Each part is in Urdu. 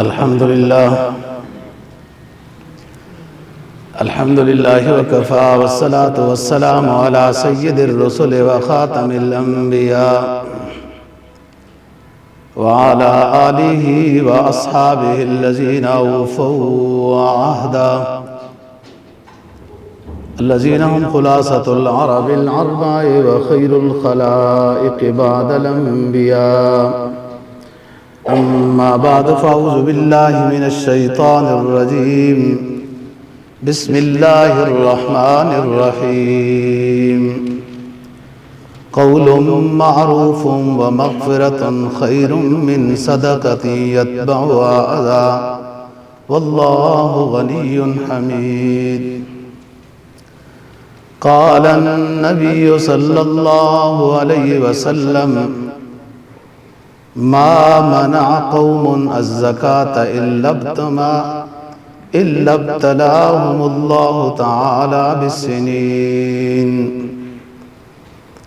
الحمدللہ وکفا والصلاة والسلام علی سید الرسل وخاتم الانبیاء وعلى آلہ واصحابہ الذین اوفوا عہدا الذین هم خلاصة العرب الاربع وخیر الخلائق بعد الانبیاء اما بعد فاعوذ باللہ من الشیطان الرجیم بسم اللہ الرحمن الرحیم قول معروف ومغفرة خیر من صدقة یتبعها اذى واللہ غنی حمید قال النبی صلی اللہ علیہ وسلم ما منع قوم الزکاة إلا ابتلاهم الله تعالى بالسنين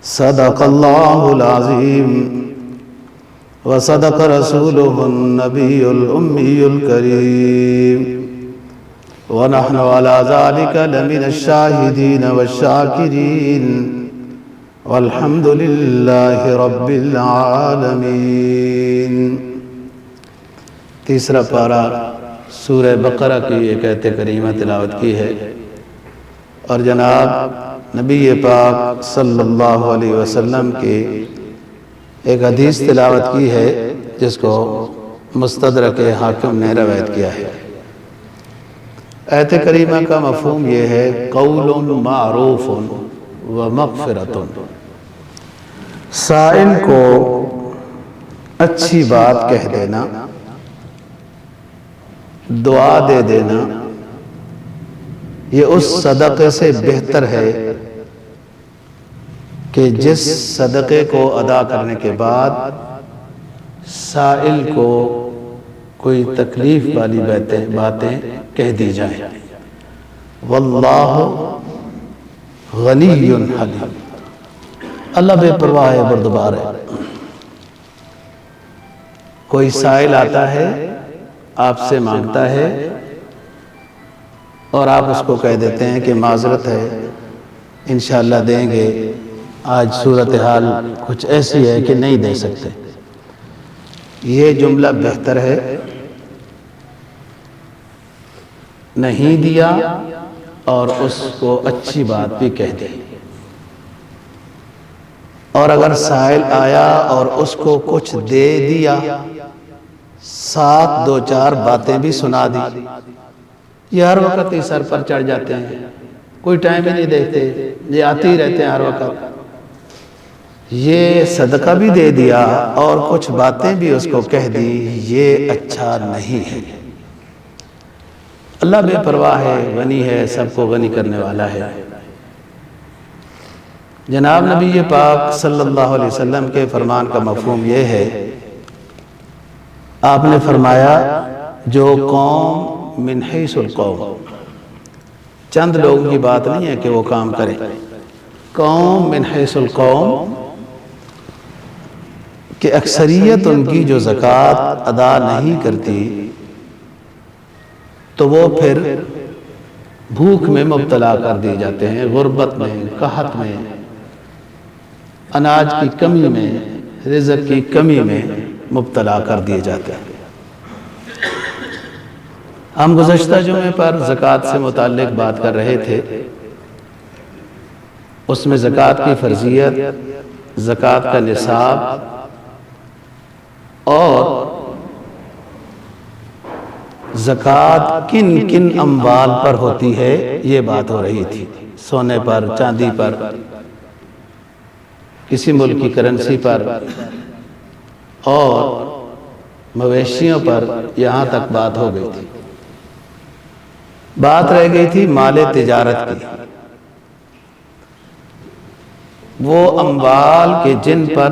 صدق الله العظيم وصدق رسوله النبي الأمي الكريم ونحن على ذلك لمن الشاهدين والشاكرين والحمد لله رب العالمین۔ تیسرا پارہ سورہ بقرہ کی ایک آیت کریمہ تلاوت کی ہے اور جناب نبی پاک صلی اللہ علیہ وسلم کی ایک حدیث تلاوت کی ہے جس کو مستدرک حاکم نے روایت کیا ہے۔ آیت کریمہ کا مفہوم یہ ہے قول معروف ومغفرۃ، سائل کو اچھی بات کہہ دینا، دعا دے دینا، یہ اس صدقے سے بہتر ہے کہ جس صدقے کو ادا کرنے کے بعد سائل کو کوئی تکلیف والی باتیں کہہ دی جائیں۔ واللہ غنی حلیم، اللہ بے پرواہ ہے، بردبار ہے۔ کوئی سائل آتا ہے، آپ سے مانگتا ہے اور آپ اس کو کہہ دیتے ہیں کہ معذرت ہے، انشاءاللہ دیں گے، آج صورتحال کچھ ایسی ہے کہ نہیں دے سکتے۔ یہ جملہ بہتر ہے نہیں دیا اور اس کو اچھی بات بھی کہہ دی۔ اور اگر سائل آیا اور اس کو کچھ دے دیا، ساتھ دو چار باتیں بھی سنا دی، یہ ہر وقت ہی سر پر چڑھ جاتے ہیں، کوئی ٹائم ہی نہیں دیکھتے، یہ آتے ہی رہتے ہیں ہر وقت۔ یہ صدقہ بھی دے دیا اور کچھ باتیں بھی اس کو کہہ دی، یہ اچھا نہیں ہے۔ اللہ بے پرواہ ہے، غنی ہے، سب کو غنی کرنے والا ہے۔ جناب نبی پاک صلی اللہ علیہ وسلم کے فرمان کا مفہوم یہ ہے، آپ نے فرمایا جو قوم من حیث القوم، چند لوگوں کی بات نہیں ہے کہ وہ کام کریں، قوم من حیث القوم کہ اکثریت ان کی جو زکوٰۃ ادا نہیں کرتی تو وہ پھر بھوک میں مبتلا کر دی جاتے ہیں، غربت میں، قحط میں، اناج کی کمی میں، رزق کی کمی میں مبتلا کر دیے جاتے ہیں۔ ہم گزشتہ جمعے پر زکوٰۃ سے متعلق بات کر رہے تھے، اس میں زکوٰۃ کی فرضیت، زکوٰۃ کا نصاب اور زکوٰۃ کن کن اموال پر ہوتی ہے یہ بات ہو رہی تھی، سونے پر، چاندی پر، کسی ملک کی کرنسی پر اور مویشیوں پر، یہاں تک بات ہو گئی تھی۔ بات رہ گئی تھی مال تجارت کی، وہ اموال کے جن پر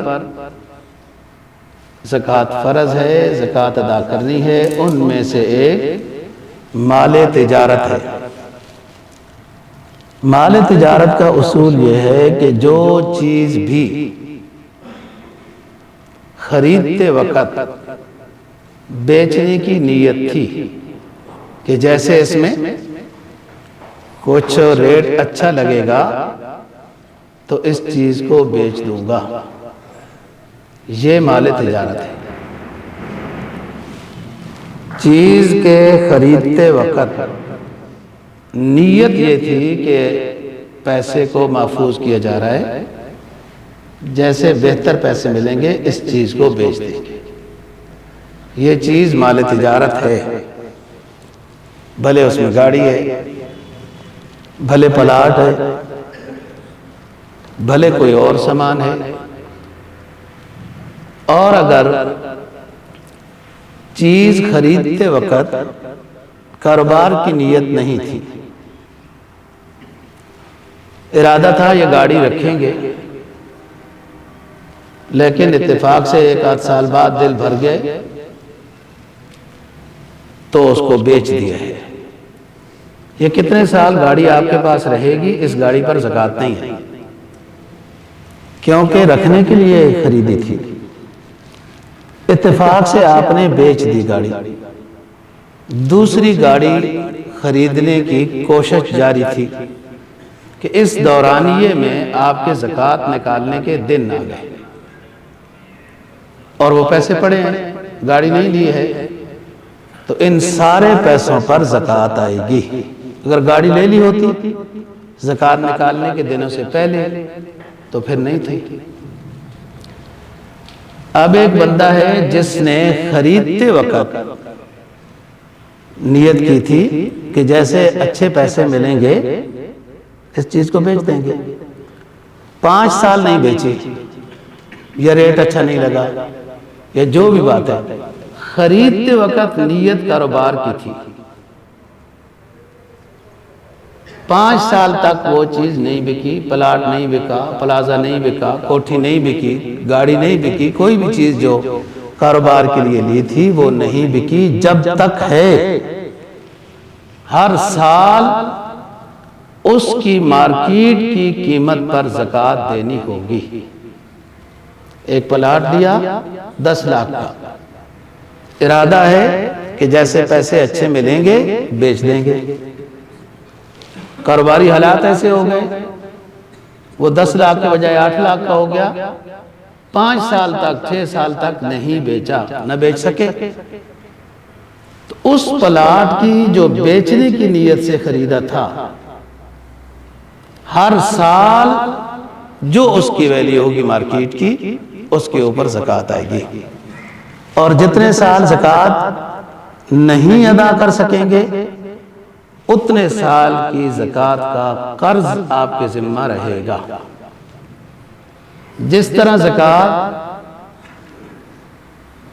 زکوٰۃ فرض ہے، زکوٰۃ ادا کرنی ہے، ان میں سے ایک مال تجارت ہے۔ مال تجارت کا اصول یہ ہے کہ جو چیز بھی خریدتے وقت بیچنے کی نیت تھی کہ جیسے اس میں کچھ ریٹ اچھا لگے گا تو اس چیز کو بیچ دوں گا، یہ مال تجارت ہے۔ چیز کے خریدتے وقت نیت یہ تھی کہ پیسے کو محفوظ کیا جا رہا ہے، جیسے بہتر پیسے ملیں گے اس چیز کو بیچ دیں گے۔ یہ چیز مال تجارت ہے، بھلے اس میں گاڑی ہے، بھلے پلاٹ ہے، بھلے کوئی اور سامان ہے۔ اور اگر چیز خریدتے وقت کاروبار کی نیت نہیں تھی، ارادہ تھا یہ گاڑی رکھیں گے، لیکن اتفاق سے ایک آدھ سال بعد دل بھر گئے تو اس کو بیچ دیا ہے۔ یہ کتنے سال گاڑی آپ کے پاس رہے گی، اس گاڑی پر زکوٰۃ نہیں ہے، کیونکہ رکھنے کے لیے خریدی تھی۔ اتفاق سے آپ نے بیچ دی گاڑی، دوسری گاڑی خریدنے کی کوشش جاری تھی کہ اس دورانیے میں آپ کے زکوٰۃ نکالنے کے دن آ گئے اور وہ پیسے پڑے ہیں، گاڑی نہیں لی ہے، تو ان سارے پیسوں پر زکوٰۃ آئے گی۔ اگر گاڑی لے لی ہوتی زکوٰۃ نکالنے کے دنوں سے پہلے تو پھر نہیں تھی۔ اب ایک بندہ ہے جس نے خریدتے وقت نیت کی تھی کہ جیسے اچھے پیسے ملیں گے اس چیز کو بیچ دیں گے، 5 سال نہیں بیچی، یا ریٹ اچھا نہیں لگا، یا جو بھی بات ہے، خریدتے وقت نیت کاروبار کی تھی، 5 سال تک وہ چیز نہیں بکی، پلاٹ نہیں بکا، پلازہ نہیں بکا، کوٹھی نہیں بکی، گاڑی نہیں بکی، کوئی بھی چیز جو کاروبار کے لیے لی تھی وہ نہیں بکی جب تک ہے۔ ہر سال اس کی مارکیٹ کی قیمت پر زکوٰۃ دینی ہوگی۔ ایک پلاٹ دیا 10 لاکھ کا، ارادہ ہے کہ جیسے پیسے اچھے ملیں گے بیچ دیں گے، کاروباری حالات ایسے ہو گئے وہ 10 لاکھ کے بجائے 8 لاکھ کا ہو گیا، 5 سال تک 6 سال تک نہیں بیچا، نہ بیچ سکے، تو اس پلاٹ کی جو بیچنے کی نیت سے خریدا تھا، ہر سال جو اس کی ویلیو ہوگی مارکیٹ کی اس کے اوپر زکوٰۃ آئے گی، اور جتنے سال زکوٰۃ نہیں ادا کر سکیں گے اتنے سال کی زکوٰۃ کا قرض آپ کے ذمہ رہے گا۔ جس طرح زکوٰۃ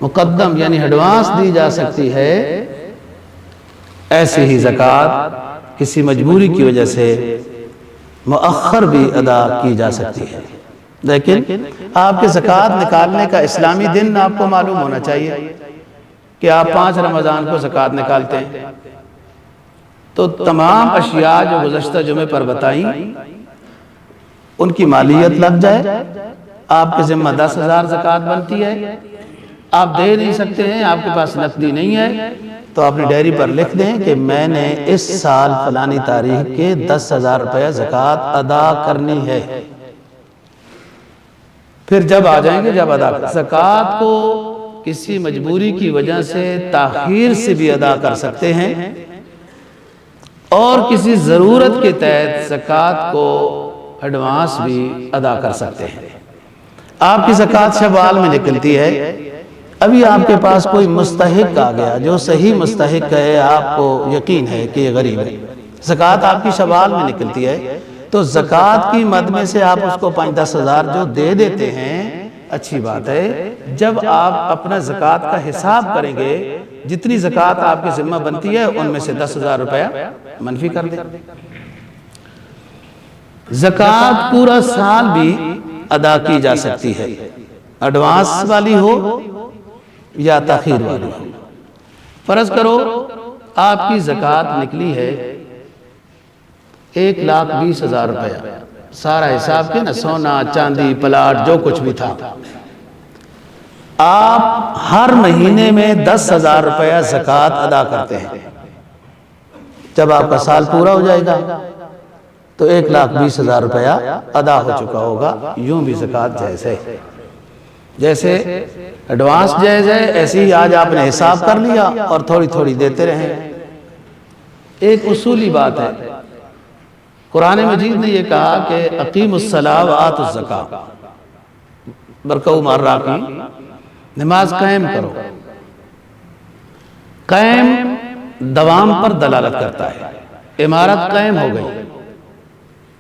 مقدم یعنی ایڈوانس دی جا سکتی ہے، ایسے ہی زکوٰۃ کسی مجبوری کی وجہ سے مؤخر بھی ادا کی جا سکتی ہے۔ لیکن آپ کے زکوٰۃ نکالنے کا اسلامی دن آپ کو معلوم ہونا چاہیے کہ آپ 5 رمضان کو زکوٰۃ نکالتے ہیں، تو تمام اشیاء جو گزشتہ جمعے پر بتائیں ان کی مالیت لگ جائے، آپ کے ذمہ 10,000 زکوٰۃ بنتی ہے، آپ دے نہیں سکتے ہیں، آپ کے پاس نقدی نہیں ہے، تو اپنی ڈائری پر لکھ دیں کہ میں نے اس سال فلانی تاریخ کے 10,000 روپے زکوٰۃ ادا کرنی ہے۔ پھر جب آ جائیں گے جب ادا زکوٰۃ کو کسی مجبوری کی وجہ سے تاخیر سے بھی ادا کر سکتے ہیں، اور کسی ضرورت کے تحت زکوٰۃ کو ایڈوانس بھی ادا کر سکتے ہیں۔ آپ کی زکوٰۃ شوال میں نکلتی ہے، ابھی آپ کے پاس کوئی مستحق آ گیا جو صحیح مستحق ہے، آپ کو یقین ہے کہ یہ غریب ہے، زکوٰۃ آپ کی شوال میں نکلتی ہے، تو زکوٰۃ کی مد میں سے آپ اس کو 5-10 ہزار جو دے دیتے ہیں، اچھی بات ہے۔ جب آپ اپنا زکوٰۃ کا حساب کریں گے، جتنی زکوٰۃ آپ کی ذمہ بنتی ہے ان میں سے 10,000 روپیہ منفی کر دیں۔ زکوٰۃ پورا سال بھی ادا کی جا سکتی ہے، ایڈوانس والی ہو یا تاخیر والی ہو۔ فرض کرو آپ کی زکوٰۃ نکلی ہے 1,20,000 روپیہ، سارا حساب کے نا، سونا چاندی پلاٹ جو کچھ بھی تھا، آپ ہر مہینے میں 10,000 روپیہ زکوٰۃ ادا کرتے ہیں، جب آپ کا سال پورا ہو جائے گا تو 1,20,000 روپیہ ادا ہو چکا ہوگا۔ یوں بھی زکوٰۃ جائز ہے، جیسے ایڈوانس جائز ہے، ایسے ہی آج آپ نے حساب کر لیا اور تھوڑی تھوڑی دیتے رہیں۔ ایک اصولی بات ہے، قرآن مجید نے یہ کہا کہ اقیموا الصلاۃ وآتوا الزکاۃ، برکعوا مع الراکعین، نماز قائم کرو۔ قائم دوام پر دلالت کرتا ہے، عمارت قائم ہو گئی،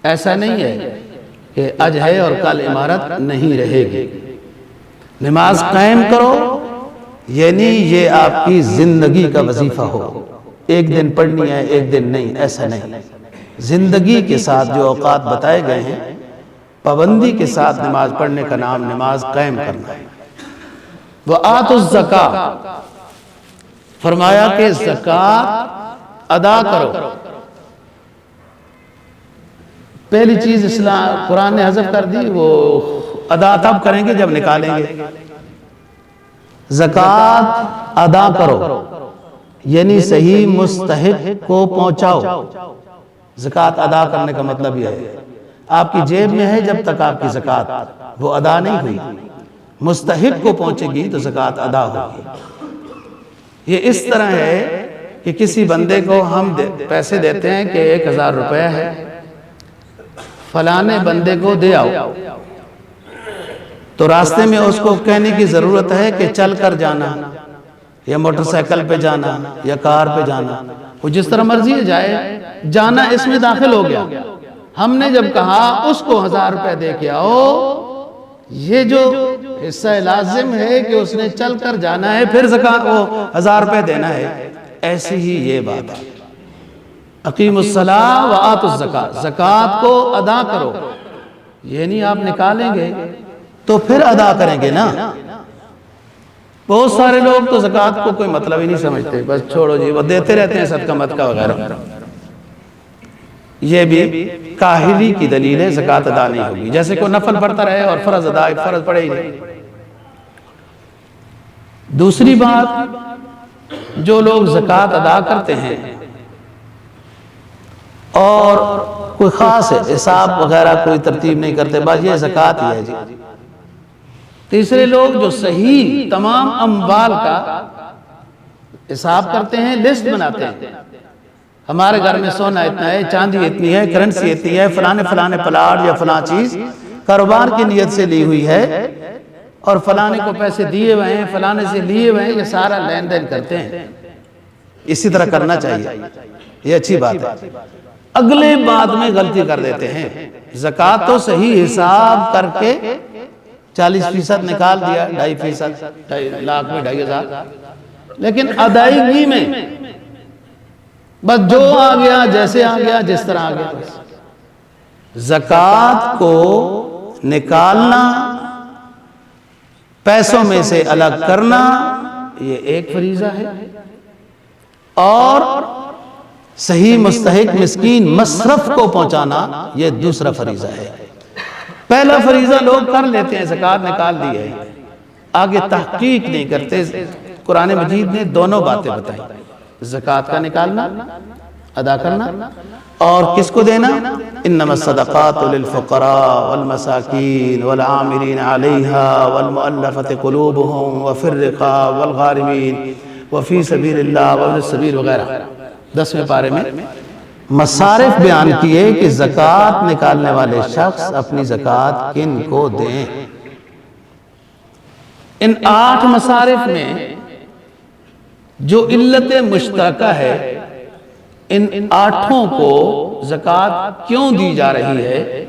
ایسا نہیں ہے کہ آج ہے اور کل عمارت نہیں رہے گی۔ نماز قائم کرو یعنی یہ آپ کی زندگی کا وظیفہ ہو، ایک دن پڑھنی ہے ایک دن نہیں، ایسا نہیں۔ زندگی کے ساتھ جو اوقات بتائے گئے ہیں، پابندی کے ساتھ نماز پڑھنے کا نام نماز قائم کرنا ہے۔ وآتوا الزکاۃ، فرمایا کہ زکوٰۃ ادا کرو۔ پہلی چیز اسلام قرآن نے حذف کر دی، وہ ادا تب کریں گے جب نکالیں گے۔ زکوٰۃ ادا کرو یعنی صحیح مستحق کو پہنچاؤ۔ زکوٰۃ ادا کرنے کا مطلب یہ ہے، آپ کی جیب میں ہے جب تک آپ کی زکوٰۃ وہ ادا نہیں ہوئی، مستحق کو پہنچے گی تو زکوٰۃ ادا ہوگی۔ یہ اس طرح ہے کہ کسی بندے کو ہم پیسے دیتے ہیں کہ 1,000 روپے ہے، فلانے بندے کو دے آؤ، تو راستے میں اس کو کہنے کی ضرورت ہے کہ چل کر جانا یا موٹر سائیکل پہ جانا یا کار پہ جانا، وہ جس طرح مرضی ہے جائے، جانا اس میں داخل ہو گیا۔ ہم نے جب کہا اس کو 1,000 روپے دے کے آؤ، یہ جو حصہ لازم ہے کہ اس نے چل کر جانا ہے، پھر زکوٰۃ وہ 1,000 روپے دینا ہے، ایسی ہی یہ بات ہے۔ اقیموا الصلاۃ وآتوا الزکاۃ، زکوٰۃ کو ادا کرو یعنی آپ نکالیں گے تو پھر ادا کریں گے نا۔ بہت سارے لوگ تو زکوٰۃ کو کوئی مطلب ہی نہیں سمجھتے، بس چھوڑو جی، وہ دیتے رہتے ہیں صدقہ مدقہ وغیرہ۔ یہ بھی کاہلی کی دلیل ہے، زکوٰۃ ادا نہیں ہوگی۔ جیسے کوئی نفل پڑھتا رہے اور فرض پڑھے ہی نہیں۔ دوسری بات، جو لوگ زکوٰۃ ادا کرتے ہیں اور کوئی خاص حساب وغیرہ کوئی ترتیب نہیں کرتے، بس یہ زکوٰۃ ہی ہے جی۔ تیسرے لوگ جو صحیح تمام اموال کا حساب کرتے ہیں، لسٹ بناتے ہیں، ہمارے گھر میں سونا اتنا ہے، چاندی اتنی ہے، کرنسی اتنی ہے، فلانے پلاٹ یا فلاں چیز کاروبار کی نیت سے لی ہوئی ہے اور فلانے کو پیسے دیے ہوئے ہیں، فلانے سے لیے ہوئے ہیں، یہ سارا لین دین کرتے ہیں۔ اسی طرح کرنا چاہیے، یہ اچھی بات ہے۔ اگلے بعد میں غلطی کر دیتے ہیں، زکوٰۃ تو صحیح حساب کر کے 40% نکال دیا، 2.5%، 2.5 لاکھ میں 2.5 ہزار، لیکن ادائیگی میں بس جو آ گیا، جیسے آ گیا، جس طرح آ گیا۔ زکوٰۃ کو نکالنا، پیسوں میں سے الگ کرنا، یہ ایک فریضہ ہے، اور صحیح مستحق مسکین مصرف کو پہنچانا یہ دوسرا فریضہ ہے۔ پہلا فریضہ لوگ کر لیتے ہیں، زکوٰۃ نکال دی ہے، آگے تحقیق نہیں کرتے۔ قرآن مجید نے دونوں باتیں بتائیں، زکوٰۃ کا نکالنا، ادا کرنا، اور کس کو دینا؟ انما الصدقات للفقراء والمساکین والعاملین علیہا والمؤلفۃ قلوبہم وفی الرقاب والغارمین وفی سبیل اللہ وابن السبیل وغیرہ۔ 10ویں پارے میں مصارف بیان کیے کہ زکوٰۃ نکالنے والے شخص اپنی زکوٰۃ کن کو دیں۔ ان 8 مصارف میں جو علت مشترکہ ہے، ان 8 کو زکوٰۃ کیوں دی جا رہی ہے،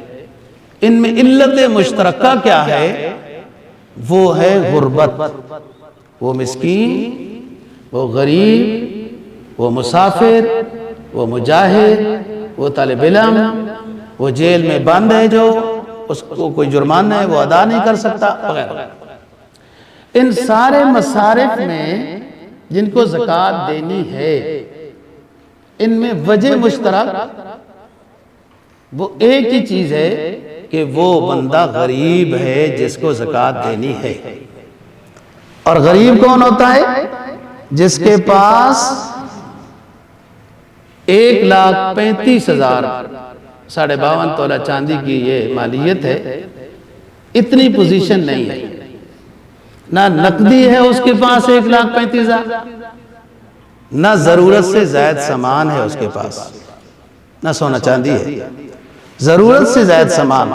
ان میں علت مشترکہ کیا ہے؟ وہ ہے غربت، وہ مسکین، وہ غریب، وہ مسافر، وہ مجاہد، وہ طالب علم، وہ جیل میں بند ہے جو اس کو کوئی جرمانہ ہے وہ ادا نہیں کر سکتا وغیرہ۔ ان سارے مصارف میں جن کو زکوٰۃ دینی ہے، ان میں وجہ مشترک وہ ایک ہی چیز ہے کہ وہ بندہ غریب ہے جس کو زکوٰۃ دینی ہے۔ اور غریب کون ہوتا ہے؟ جس کے پاس 1,35,000 52.5 تولہ چاندی کی یہ مالیت ہے، اتنی پوزیشن نہیں ہے، نہ نقدی ہے اس کے پاس 1,35,000، نہ ضرورت سے زائد سامان ہے اس کے پاس، نہ سونا چاندی ہے، ضرورت سے زائد سامان،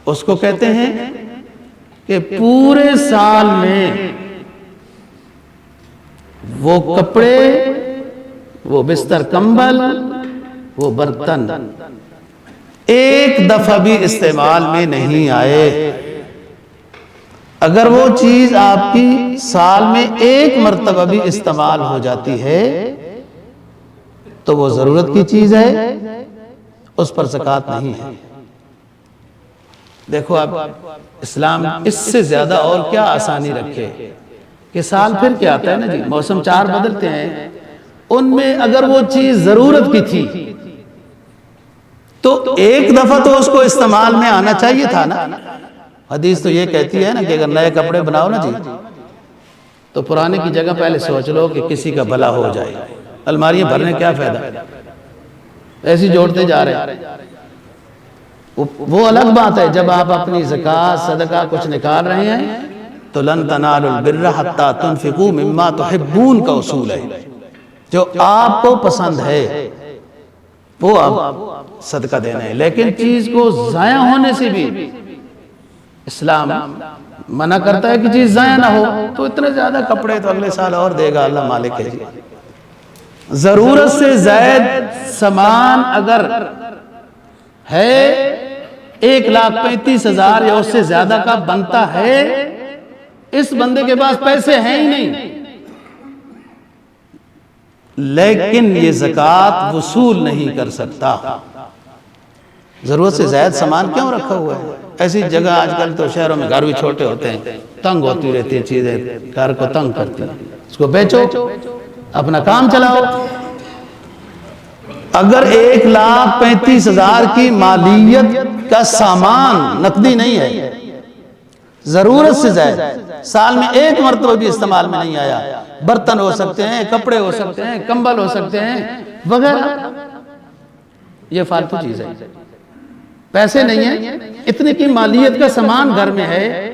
اس کو کہتے ہیں کہ پورے سال میں وہ کپڑے، وہ بستر کمبل، وہ برتن ایک دفعہ بھی استعمال میں نہیں آئے۔ اگر وہ چیز آپ کی سال میں ایک مرتبہ بھی استعمال ہو جاتی ہے تو وہ ضرورت کی چیز ہے، اس پر زکوٰۃ نہیں ہے۔ دیکھو اب اسلام اس سے زیادہ اور کیا آسانی رکھے کہ سال پھر کیا آتا ہے نا جی، موسم 4 بدلتے ہیں، ان میں اگر وہ چیز ضرورت کی تھی تو ایک دفعہ تو اس کو استعمال میں آنا چاہیے تھا نا۔ حدیث تو یہ کہتی ہے نا کہ اگر نئے کپڑے بناؤ نا جی تو پرانے کی جگہ پہلے سوچ لو کہ کسی کا بھلا ہو جائے، الماریاں بھرنے کیا فائدہ، ایسی جوڑتے جا رہے ہیں۔ وہ الگ بات ہے جب آپ اپنی زکوٰۃ صدقہ کچھ نکال رہے ہیں تو لن تنالوا البر حتی تنفقوا مما تحبون کا اصول ہے، جو آپ کو پسند ہے وہ آپ صدقہ دینا ہے، لیکن چیز کو ضائع ہونے سے بھی اسلام منع کرتا ہے کہ چیز ضائع نہ ہو۔ تو اتنے زیادہ کپڑے تو اگلے سال اور دے گا، اللہ مالک ہے جی۔ ضرورت سے زائد سامان اگر ہے 1,35,000 یا اس سے زیادہ کا بنتا ہے، اس بندے کے پاس پیسے ہیں ہی نہیں، لیکن یہ زکوٰۃ وصول نہیں کر سکتا۔ ضرورت سے زائد سامان کیوں رکھا ہوا ہے؟ ایسی جگہ آج کل تو شہروں میں گھر بھی چھوٹے ہوتے ہیں، تنگ ہوتی رہتی ہیں چیزیں، گھر کو تنگ کرتی ہیں، اس کو بیچو، اپنا کام چلاؤ۔ اگر 1,35,000 کی مالیت کا سامان نقدی نہیں ہے، ضرورت سے زائد سال میں ایک مرتبہ بھی استعمال میں نہیں آیا، برتن ہو سکتے ہیں، کپڑے ہو سکتے ہیں، کمبل ہو سکتے ہیں وغیرہ، یہ فالتو چیز ہے، پیسے نہیں ہیں، اتنے کی مالیت کا سامان گھر میں ہے،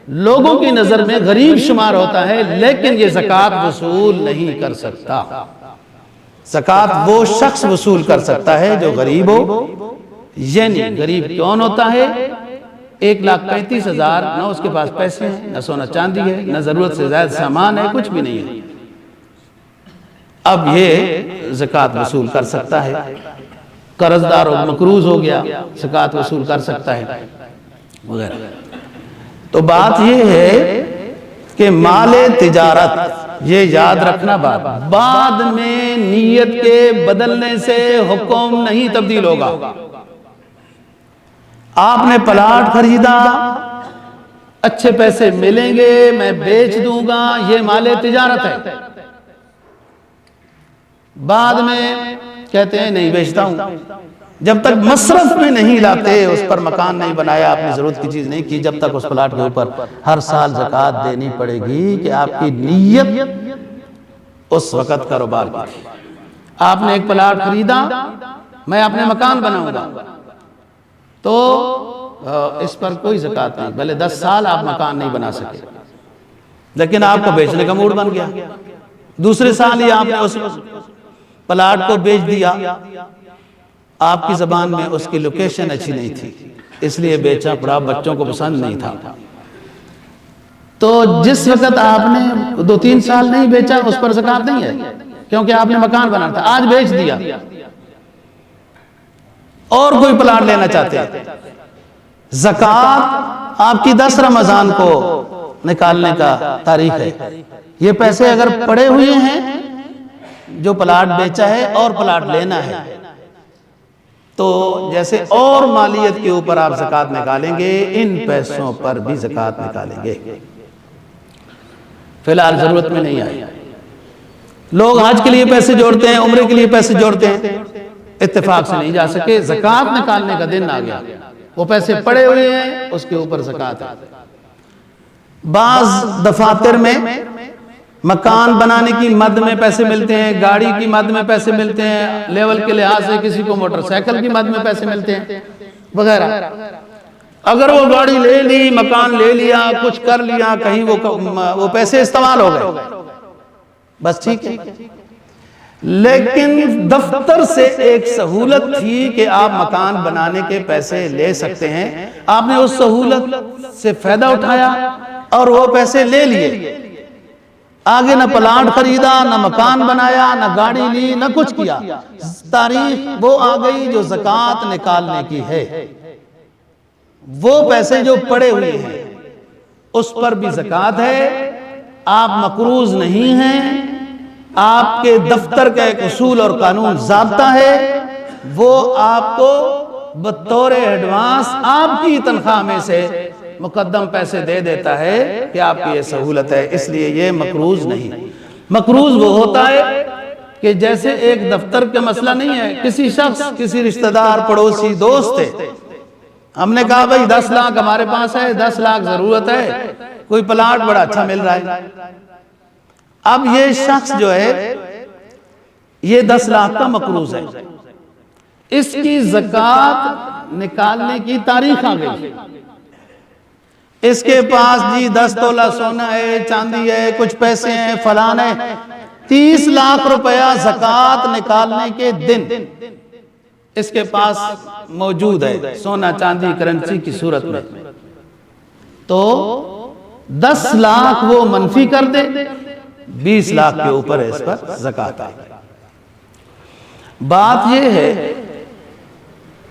لوگوں کی نظر میں غریب شمار ہوتا ہے، لیکن یہ زکوٰۃ وصول نہیں کر سکتا۔ زکوٰۃ وہ شخص وصول کر سکتا ہے جو غریب ہو، یعنی غریب کون ہوتا ہے؟ 1,35,000 نہ اس کے پاس پیسے ہیں، نہ سونا چاندی ہے، نہ ضرورت سے زائد سامان ہے، کچھ بھی نہیں ہے، اب یہ زکوٰۃ وصول کر سکتا ہے۔ قرض دار و مقروض ہو گیا، زکوٰۃ وصول کر سکتا ہے وغیرہ۔ تو بات یہ ہے کہ مال تجارت، یہ یاد رکھنا بات، بعد میں نیت کے بدلنے سے حکم نہیں تبدیل ہوگا۔ آپ نے پلاٹ خریدا، اچھے پیسے ملیں گے، میں بیچ دوں گا، یہ مال تجارت ہے، بعد میں کہتے ہیں نہیں بیچتا ہوں، جب تک مصرف میں نہیں لاتے، اس پر مکان نہیں بنایا، اپنی ضرورت کی چیز نہیں کی، جب تک اس پلاٹ کے اوپر ہر سال زکوٰۃ دینی پڑے گی کہ آپ کی نیت اس وقت کاروبار کی تھی۔ آپ نے ایک پلاٹ خریدا، میں اپنے مکان بناؤں گا، تو اس پر کوئی زکوٰۃ نہیں، بھلے 10 سال آپ مکان نہیں بنا سکے، لیکن آپ کو بیچنے کا موڈ بن گیا، دوسرے سال ہی آپ نے اس پلاٹ کو بیچ دیا، آپ کی زبان میں اس کی لوکیشن اچھی نہیں تھی، اس لیے بیچا پڑا، بچوں کو پسند نہیں تھا، تو جس وقت آپ نے 2-3 سال نہیں بیچا اس پر زکوٰۃ نہیں ہے، کیونکہ آپ نے مکان بنانا تھا، آج بیچ دیا اور کوئی پلاٹ لینا چاہتے ہیں، زکوٰۃ آپ کی 10 رمضان کو نکالنے کا تاریخ ہے۔ یہ پیسے اگر پڑے ہوئے ہیں جو پلاٹ بیچا ہے اور پلاٹ لینا ہے، تو جیسے اور مالیت کے اوپر آپ زکوٰۃ نکالیں گے، ان پیسوں پر بھی زکوٰۃ نکالیں گے۔ فی الحال ضرورت میں نہیں آئی، لوگ حج کے لیے پیسے جوڑتے ہیں، عمرے کے لیے پیسے جوڑتے ہیں، اتفاق سے نہیں جا سکے، زکوٰۃ نکالنے کا دن آ گیا، وہ پیسے پڑے ہوئے ہیں، اس کے اوپر زکوٰۃ ہے۔ بعض دفاتر میں مکان بنانے کی مد میں پیسے ملتے ہیں، گاڑی کی مد میں پیسے ملتے ہیں، لیول کے لحاظ سے کسی کو موٹر سائیکل کی مد میں پیسے ملتے ہیں وغیرہ۔ اگر وہ گاڑی لے لی، مکان لے لیا، کچھ کر لیا، کہیں وہ پیسے استعمال ہو گئے، بس ٹھیک ہے۔ لیکن دفتر سے ایک سہولت تھی کہ آپ مکان بنانے کے پیسے لے سکتے ہیں، آپ نے اس سہولت سے فائدہ اٹھایا اور وہ پیسے لے لیے، آگے نہ پلاٹ خریدا، نہ مکان بنایا، نہ گاڑی لی، نہ کچھ کیا۔ تاریخ وہ آ گئی جو زکوٰۃ نکالنے کی ہے، وہ پیسے جو پڑے ہوئے ہیں اس پر بھی زکوٰۃ ہے، آپ مقروض نہیں ہیں، آپ کے دفتر کا ایک اصول اور قانون ضابطہ ہے، وہ آپ کو بطور ایڈوانس آپ کی تنخواہ میں سے مقدم پیسے دے دیتا ہے کہ آپ کی یہ سہولت ہے، اس لیے یہ مقروض نہیں۔ مقروض وہ ہوتا ہے کہ جیسے ایک دفتر کا مسئلہ نہیں ہے، کسی شخص، کسی رشتہ دار، پڑوسی، دوست ہے، ہم نے کہا بھائی 10 لاکھ ہمارے پاس ہے، 10 لاکھ ضرورت ہے، کوئی پلاٹ بڑا اچھا مل رہا ہے۔ اب یہ شخص جو ہے یہ 10 لاکھ کا مقروض ہے، اس کی زکوٰۃ نکالنے کی تاریخ آ گئی، اس کے پاس جی 10 تولہ سونا ہے، چاندی ہے، کچھ پیسے ہیں، فلان ہے، 30 لاکھ روپیہ زکوٰۃ نکالنے کے دن اس کے پاس موجود ہے، سونا چاندی کرنسی کی صورت میں، تو 10 لاکھ وہ منفی کر دے، 20 لاکھ کے اوپر اس پر زکوٰۃ آئے۔ بات یہ ہے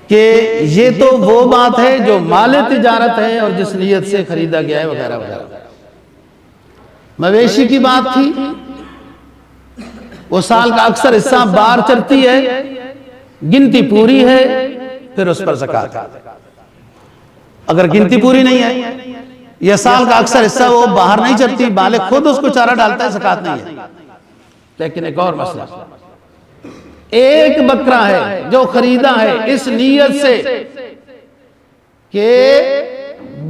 کہ یہ تو وہ بات ہے جو مال تجارت ہے اور جس نیت سے خریدا گیا ہے وغیرہ وغیرہ۔ مویشی کی بات تھی، وہ سال کا اکثر حصہ بار چرتی ہے، گنتی پوری ہے، پھر اس پر زکوٰۃ ہے۔ اگر گنتی پوری نہیں ہے یا سال کا اکثر حصہ وہ باہر نہیں چرتی، بالغ خود اس کو چارہ ڈالتا ہے، زکوٰۃ نہیں ہے۔ لیکن ایک اور مسئلہ، ایک بکرا ہے جو خریدا ہے اس نیت سے کہ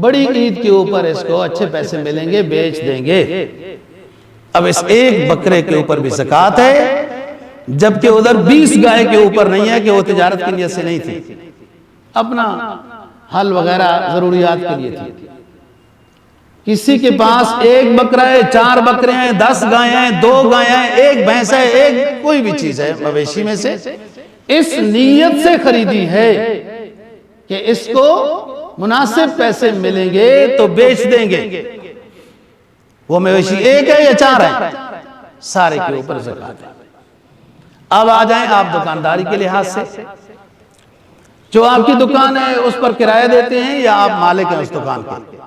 بڑی عید کے اوپر اس کو اچھے پیسے ملیں گے، بیچ دیں گے، اب اس ایک بکرے کے اوپر بھی زکوٰۃ ہے، جبکہ ادھر 20 گائے کے اوپر نہیں ہے کہ وہ تجارت کی نیت سے نہیں تھی، اپنا حل وغیرہ ضروریات کے لیے تھی۔ کسی کے پاس ایک بکرا ہے، 4 بکرے ہیں، 10 گائیں ہیں، 2 گائیں ہیں، ایک بھینس ہے، ایک کوئی بھی چیز ہے مویشی میں سے، اس نیت سے خریدی ہے کہ اس کو مناسب پیسے ملیں گے تو بیچ دیں گے، وہ مویشی ایک ہے یا 4 ہے، سارے کے اوپر زکوٰۃ ہے۔ اب آ جائیں آپ دکانداری کے لحاظ سے، جو آپ کی دکان ہے اس پر کرایہ دیتے ہیں یا آپ مالک ہیں اس دکان کے،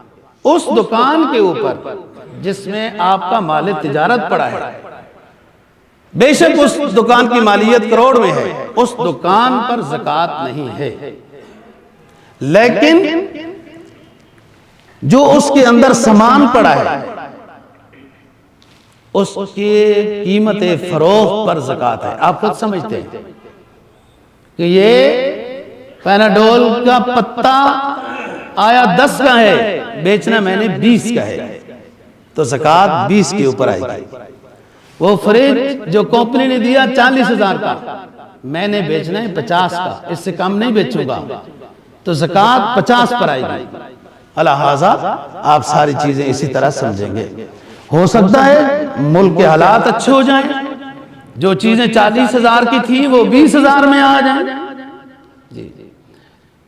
اس دکان کے اوپر جس میں آپ کا مال تجارت پڑا ہے، بے شک اس دکان کی مالیت کروڑ میں ہے، اس دکان پر زکوٰۃ نہیں ہے، لیکن جو اس کے اندر سامان پڑا ہے اس کی قیمت فروخت پر زکوٰۃ ہے۔ آپ خود سمجھتے ہیں کہ یہ پیناڈول کا پتا آیا 10 کا ہے، بیچنا میں نے 20 کا ہے، تو زکوٰۃ 20 کے اوپر آئے گی۔ وہ فریج جو کمپنی نے دیا 40,000 کا، میں نے بیچنا ہے 50 کا، اس سے کم نہیں بیچوں گا، تو زکوٰۃ 50 پر آئے گی۔ لہٰذا آپ ساری چیزیں اسی طرح سمجھیں گے۔ ہو سکتا ہے ملک کے حالات اچھے ہو جائیں، جو چیزیں 40,000 کی تھی وہ 20,000 میں آ جائیں،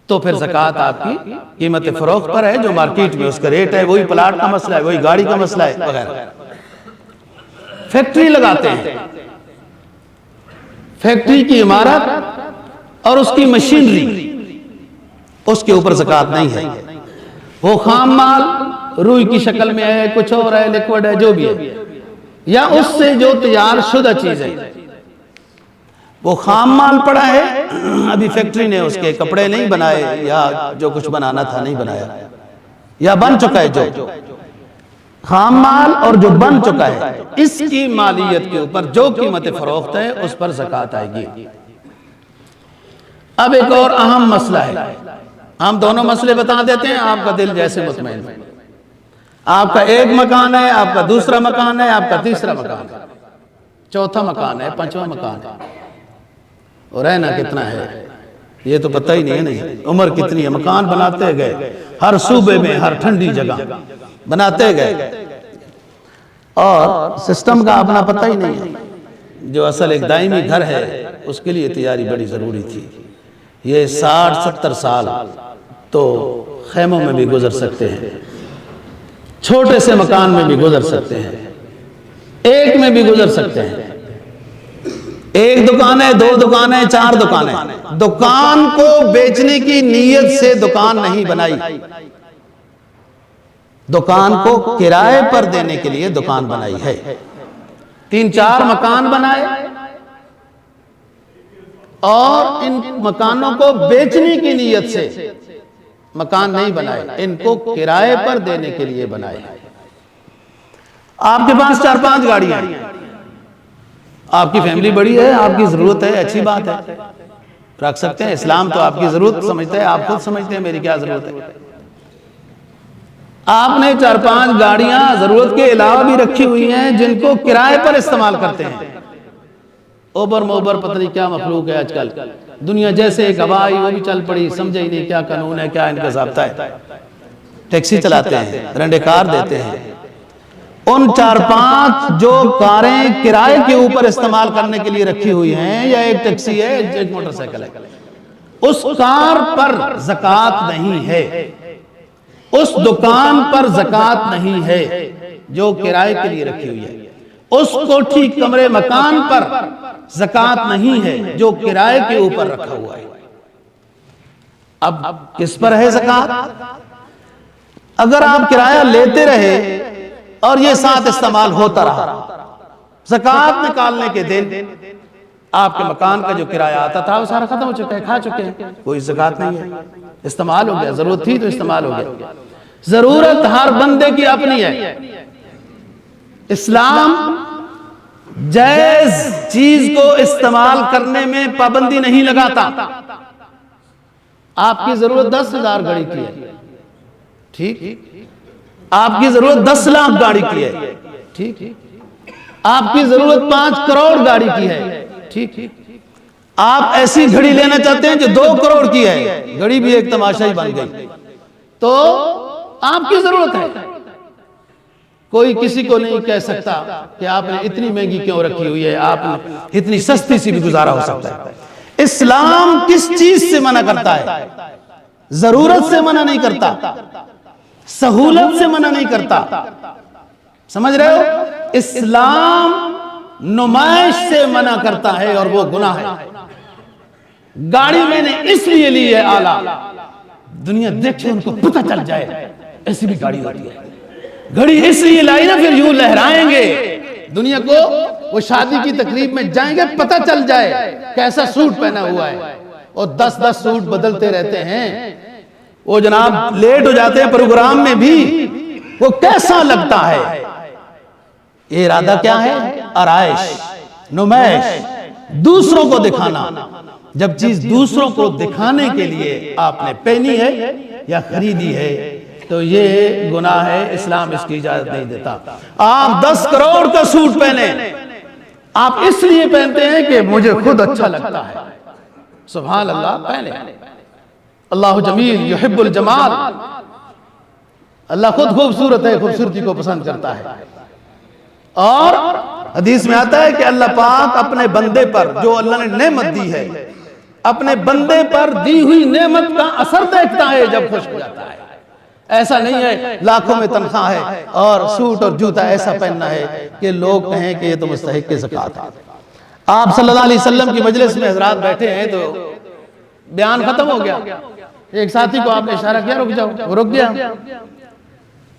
تو پھر زکوٰۃ آپ کی قیمت فروخت پر ہے، جو مارکیٹ میں اس کا ریٹ ہے، وہی پلاٹ کا مسئلہ ہے، وہی گاڑی کا مسئلہ ہے وغیرہ۔ فیکٹری لگاتے ہیں، فیکٹری کی عمارت اور اس کی مشینری، اس کے اوپر زکوٰۃ نہیں ہے۔ وہ خام مال روئی کی شکل میں ہے، کچھ اور ہے، لیکوڈ ہے، جو بھی ہے، یا اس سے جو تیار شدہ چیز ہے، وہ خام مال پڑا ہے، ابھی فیکٹری نے اس کے کپڑے نہیں بنائے یا جو کچھ بنانا تھا نہیں بنایا، یا بن چکا ہے، جو خام مال اور جو بن چکا ہے، اس کی مالیت کے اوپر جو قیمت فروخت ہے اس پر زکوٰۃ آئے گی۔ اب ایک اور اہم مسئلہ ہے، ہم دونوں مسئلے بتا دیتے ہیں، آپ کا دل جیسے مطمئن ہے۔ آپ کا ایک مکان ہے، آپ کا دوسرا مکان ہے، آپ کا تیسرا مکان ہے، چوتھا مکان ہے، پانچواں مکان ہے، اور رہنا کتنا ہے یہ تو پتہ ہی نہیں ہے. نہیں عمر کتنی ہے. مکان بناتے گئے، ہر صوبے میں ہر ٹھنڈی جگہ بناتے گئے، اور سسٹم کا اپنا پتہ ہی نہیں ہے. جو اصل ایک دائمی گھر ہے اس کے لیے تیاری بڑی ضروری تھی. یہ 60-70 سال تو خیموں میں بھی گزر سکتے ہیں، چھوٹے سے مکان میں بھی گزر سکتے ہیں، ایک میں بھی گزر سکتے ہیں. ایک دکان ہے، 2 دکانیں، 4 دکانیں. دکان کو بیچنے کی نیت سے دکان نہیں بنائی، دکان کو کرائے پر دینے کے لیے دکان بنائی ہے. 3-4 مکان بنائے اور ان مکانوں کو بیچنے کی نیت سے مکان نہیں بنائے، ان کو کرائے پر دینے کے لیے بنائے. آپ کے پاس 4-5 گاڑیاں ہیں، آپ کی فیملی بڑی ہے، آپ کی ضرورت ہے، اچھی بات ہے، رکھ سکتے ہیں. اسلام تو آپ کی ضرورت سمجھتا ہے، آپ خود سمجھتے ہیں میری کیا ضرورت ہے. آپ نے 4-5 گاڑیاں ضرورت کے علاوہ بھی رکھی ہوئی ہیں جن کو کرائے پر استعمال کرتے ہیں. اوبر موبر پتہ نہیں کیا مخلوق ہے آج کل. دنیا جیسے ایک ہوا آئی وہ بھی چل پڑی، سمجھے ہی نہیں کیا قانون ہے، کیا ان کا ضابطہ ہے. ٹیکسی چلاتے ہیں، رنڈے کار دیتے ہیں. ان 4-5 جو کاریں کرائے کے اوپر استعمال کرنے کے لیے رکھی ہوئی ہیں، یا ایک ٹیکسی ہے، ایک موٹر سائیکل ہے، اس کار پر زکوٰۃ نہیں ہے، اس دکان پر زکوٰۃ نہیں ہے جو کرائے کے لیے رکھی ہوئی ہے، اس کوٹھی کمرے مکان پر زکوٰۃ نہیں ہے جو کرائے کے اوپر رکھا ہوا ہے. اب کس پر ہے زکوٰۃ؟ اگر آپ کرایہ لیتے رہے اور یہ ساتھ استعمال ہوتا رہا، زکوٰۃ نکالنے کے دن آپ کے مکان کا جو کرایہ آتا تھا وہ سارا ختم ہو چکا ہے، کھا چکے ہیں، کوئی زکوٰۃ نہیں ہے. استعمال ہو گیا، ضرورت تھی تو استعمال ہو گیا. ضرورت ہر بندے کی اپنی ہے. اسلام جائز چیز کو استعمال کرنے میں پابندی نہیں لگاتا. آپ کی ضرورت 10,000 گھڑی کی ہے، ٹھیک، آپ کی ضرورت 10 لاکھ گاڑی کی ہے، ٹھیک، آپ کی ضرورت 5 کروڑ گاڑی کی ہے، ٹھیک، آپ ایسی گھڑی لینا چاہتے ہیں جو 2 کروڑ کی ہے، گھڑی بھی ایک تماشا ہی بن گئی، تو آپ کی ضرورت ہے. کوئی کسی کو نہیں کہہ سکتا کہ آپ نے اتنی مہنگی کیوں رکھی ہوئی ہے، آپ نے اتنی سستی سی بھی گزارا ہو سکتا ہے. اسلام کس چیز سے منع کرتا ہے؟ ضرورت سے منع نہیں کرتا، سہولت سے منع نہیں کرتا. سمجھ رہے ہو؟ اسلام نمائش سے منع کرتا ہے اور وہ گناہ ہے. گاڑی میں نے اس لیے لی ہے اعلیٰ، دنیا دیکھے ان کو پتہ چل جائے ایسی بھی گاڑی ہوتی ہے. گھڑی اس لیے لائی نا، پھر یوں لہرائیں گے دنیا کو، وہ شادی کی تقریب میں جائیں گے پتہ چل جائے کیسا سوٹ پہنا ہوا ہے. اور 10 سوٹ بدلتے رہتے ہیں، وہ جناب لیٹ ہو جاتے ہیں پروگرام میں بھی، وہ کیسا لگتا ہے. یہ ارادہ کیا ہے؟ آرائش، نمائش، دوسروں کو دکھانا. جب چیز دوسروں کو دکھانے کے لیے آپ نے پہنی ہے یا خریدی ہے تو یہ گناہ ہے، اسلام اس کی اجازت نہیں دیتا. آپ 10 کروڑ کا سوٹ پہنے، آپ اس لیے پہنتے ہیں کہ مجھے خود اچھا لگتا ہے، سبحان اللہ، پہنے. اللہ جمیل یحب الجمال، اللہ خود خوبصورت ہے، خوبصورتی کو پسند کرتا ہے. اور حدیث میں آتا ہے کہ اللہ پاک اپنے بندے پر جو اللہ نے نعمت دی ہے، اپنے بندے پر دی ہوئی نعمت کا اثر دیکھتا ہے جب خوش ہو جاتا ہے. ایسا نہیں ہے لاکھوں میں تنخواہ ہے اور سوٹ اور جوتا ایسا پہننا ہے کہ لوگ کہیں کہ یہ تو مستحق زکوٰۃ ہے. آپ صلی اللہ علیہ وسلم کی مجلس میں حضرات بیٹھے ہیں تو بیان ختم ہو گیا. ایک ساتھی کو آپ نے اشارہ کیا رک جاؤ، وہ رک گیا.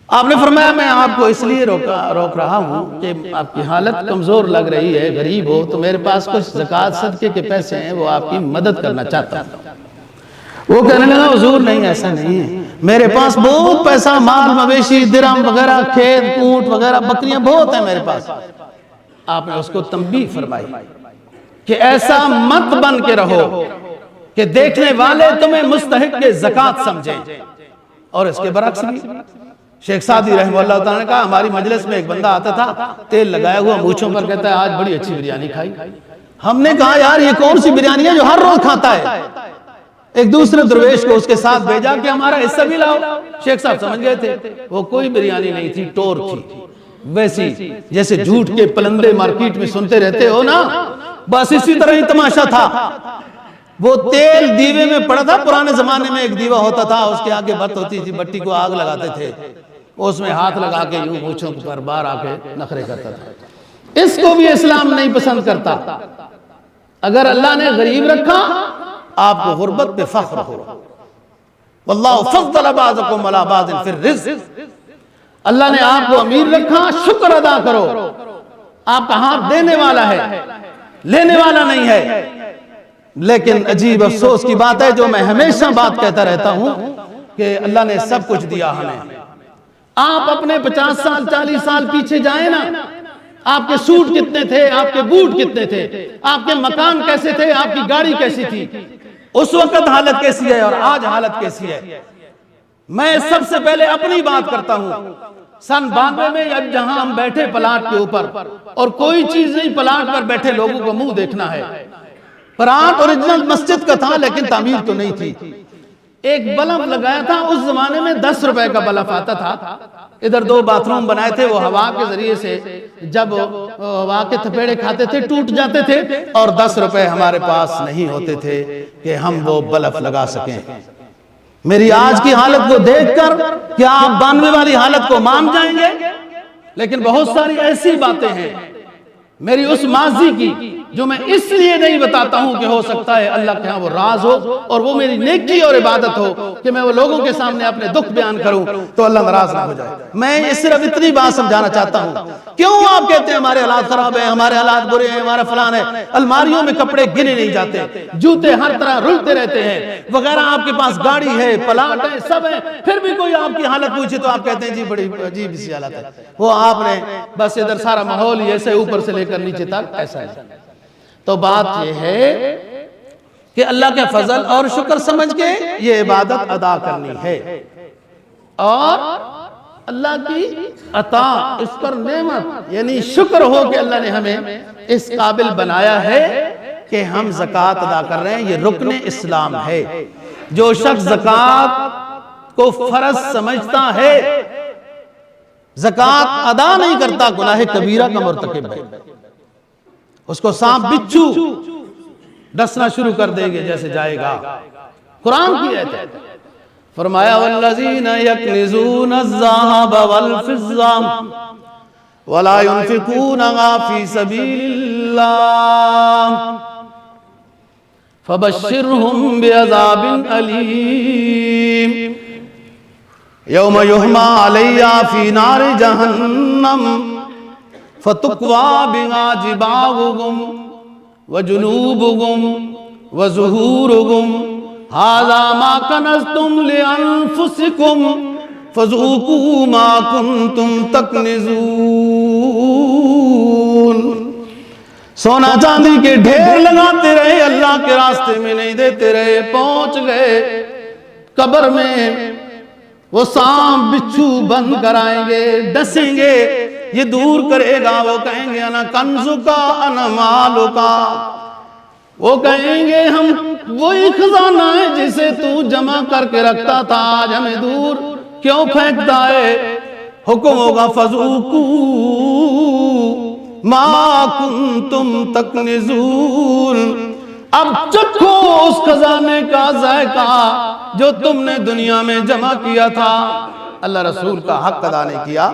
آپ نے فرمایا میں آپ کو اس لیے روک رہا ہوں کہ آپ کی حالت کمزور لگ رہی ہے، غریب ہو، تو میرے پاس کچھ زکوٰۃ صدقے کے پیسے ہیں، وہ آپ کی مدد کرنا چاہتا ہوں. وہ کہنے لگا حضور نہیں، ایسا نہیں ہے، میرے پاس بہت پیسہ، مال مویشی، درہم وغیرہ، کھیت اونٹ وغیرہ، بکریاں بہت ہیں میرے پاس. آپ نے اس کو تنبیہ فرمائی کہ ایسا مت بن کے رہو کہ دیکھنے والے تمہیں مستحق زکوٰۃ سمجھیں. اور اس کے برعکس بھی شیخ سعدی رحمہ اللہ تعالیٰ نے کہا ہماری مجلس میں ایک بندہ آتا تھا تیل لگایا ہوا مونچھوں پر، کہتا ہے آج بڑی اچھی بریانی کھائی۔ ہم نے کہا یار یہ کون سی بریانی ہے جو ہر روز کھاتا ہے؟ ایک دوسرے درویش کو اس کے ساتھ بھیجا کہ ہمارا حصہ بھی لاؤ۔ شیخ صاحب سمجھ گئے تھے وہ کوئی بریانی نہیں تھی، ٹور تھی، ویسی جیسے جھوٹ کے پلندے مارکیٹ میں سنتے رہتے ہو نا، بس اسی طرح ہی تماشا تھا۔ وہ تیل دیوے میں پڑا تھا، پرانے زمانے میں ایک دیوہ ہوتا تھا، اس کے آگے بت ہوتی تھی، بٹی کو آگ لگاتے تھے، اس میں ہاتھ لگا کے یوں مونچھوں پر بار آ کے نخرے کرتا تھا۔ اس کو بھی اسلام نہیں پسند کرتا۔ اگر اللہ نے غریب رکھا آپ کو غربت پہ فخر ہو، واللہ فضل بعضکم علی بعض فی الرزق، اللہ نے آپ کو امیر رکھا، شکر ادا کرو۔ آپ کا ہاتھ دینے والا ہے، لینے والا نہیں ہے۔ لیکن عجیب افسوس کی بات ہے جو میں ہمیشہ بات کہتا رہتا ہوں کہ اللہ نے سب کچھ دیا ہمیں۔ آپ اپنے 50 سال 40 سال پیچھے جائیں نا، آپ کے سوٹ کتنے تھے، آپ کے بوٹ کتنے تھے، آپ کے مکان کیسے تھے، آپ کی گاڑی کیسی تھی، اس وقت حالت کیسی ہے اور آج حالت کیسی ہے۔ میں سب سے پہلے اپنی بات کرتا ہوں۔ سن 92 میں اب جہاں ہم بیٹھے پلاٹ کے اوپر، اور کوئی چیز نہیں، پلاٹ پر بیٹھے لوگوں کو منہ دیکھنا ہے۔ پلاٹ اوریجنل مسجد کا تھا لیکن تعمیر تو نہیں تھی۔ ایک بلب لگایا تھا، اس زمانے میں 10 روپے کا بلب آتا تھا۔ ادھر 2 باتھ روم بنائے تھے، وہ ہوا کے ذریعے سے جب ہوا کے تھپیڑے کھاتے تھے ٹوٹ جاتے تھے، اور 10 روپے ہمارے پاس نہیں ہوتے تھے کہ ہم وہ بلب لگا سکیں۔ میری آج کی حالت کو دیکھ کر کیا آپ 92 والی حالت کو مان جائیں گے؟ لیکن بہت ساری ایسی باتیں ہیں میری اس ماضی کی جو میں اس لیے نہیں بتاتا ہوں کہ ہو سکتا ہے اللہ کے ہاں وہ راز ہو اور وہ میری نیکی اور عبادت ہو کہ میں وہ لوگوں کے سامنے اپنے دکھ بیان کروں تو اللہ ناراض نہ ہو جائے۔ میں صرف اتنی بات سمجھانا چاہتا ہوں۔ کیوں آپ کہتے ہیں ہمارے حالات خراب ہیں، ہمارے حالات برے ہیں، ہمارا فلان ہے؟ الماریوں میں کپڑے گنے نہیں جاتے، جوتے ہر طرح رلتے رہتے ہیں وغیرہ، آپ کے پاس گاڑی ہے، پلاٹ ہے، سب ہے، پھر بھی کوئی آپ کی حالت پوچھے تو آپ کہتے ہیں جی بڑی عجیب سی حالت ہے۔ وہ آپ نے بس ادھر سارا ماحول ایسے اوپر سے لے کر نیچے تک ایسا ہے۔ تو بات یہ ہے کہ اللہ کے فضل اور شکر سمجھ کے یہ عبادت ادا کرنی ہے، اور اللہ کی عطا، اس پر نعمت، یعنی شکر ہو کہ اللہ نے ہمیں اس قابل بنایا ہے کہ ہم زکوٰۃ ادا کر رہے ہیں۔ یہ رکن اسلام ہے۔ جو شخص زکوٰۃ کو فرض سمجھتا ہے، زکوٰۃ ادا نہیں کرتا، گناہ کبیرہ کا مرتکب ہے۔ اس کو سانپ بچھو ڈسنا شروع کر دیں گے جیسے جائے گا۔ قرآن کی آیت ہے، فرمایا والذین یکنزون الذھب والفضہ ولا ينفقونها فی سبیل اللہ فبشرہم بعذاب علیم یوم یحمى علیہا فی نار جہنم فَتُقْوَى بِهَا جِبَاهُهُمْ وَجُنُوبُهُمْ وَظُهُورُهُمْ هَذَا مَا كَنَزْتُمْ لِأَنفُسِكُمْ فَذُوقُوا مَا كُنْتُمْ تَكْنِزُونَ۔ سونا چاندی کے ڈھیر لگاتے رہے، اللہ کے راستے میں نہیں دیتے رہے، پہنچ گئے قبر میں، وہ سانپ بچھو بند کرائیں گے، ڈسیں گے، یہ دور کرے گا، وہ کہیں گے انا کنزکا انا مالکا، وہ کہیں گے ہم وہی خزانہ ہے جسے تو جمع کر کے رکھتا تھا، آج ہمیں دور کیوں پھینکتا ہے؟ حکم ہوگا فذوقوا ما کنتم تکنزون، اب چکھو اس خزانے کا ذائقہ جو تم نے دنیا میں جمع کیا تھا۔ اللہ رسول کا حق ادا نہیں کیا۔